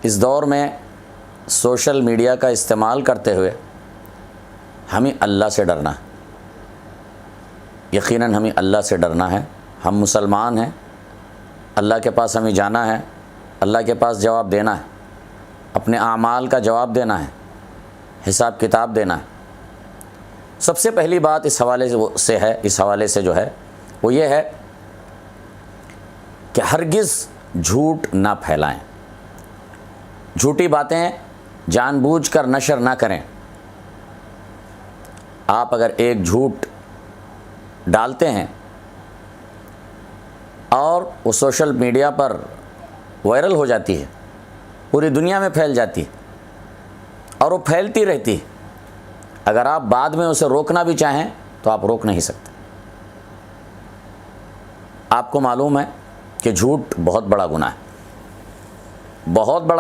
اس دور میں social media کا استعمال کرتے ہوئے ہمیں اللہ سے ڈرنا ہے، یقیناً ہمیں اللہ سے ڈرنا ہے۔ ہم مسلمان ہیں، اللہ کے پاس ہمیں جانا ہے، اللہ کے پاس جواب دینا ہے، اپنے اعمال کا جواب دینا ہے، حساب کتاب دینا ہے۔ سب سے پہلی بات اس حوالے سے جو ہے وہ یہ ہے کہ ہرگز جھوٹ نہ پھیلائیں، جھوٹی باتیں جان بوجھ کر نشر نہ کریں۔ آپ اگر ایک جھوٹ ڈالتے ہیں اور وہ سوشل میڈیا پر وائرل ہو جاتی ہے، پوری دنیا میں پھیل جاتی ہے اور وہ پھیلتی رہتی ہے، اگر آپ بعد میں اسے روکنا بھی چاہیں تو آپ روک نہیں سکتے۔ آپ کو معلوم ہے کہ جھوٹ بہت بڑا گناہ ہے، بہت بڑا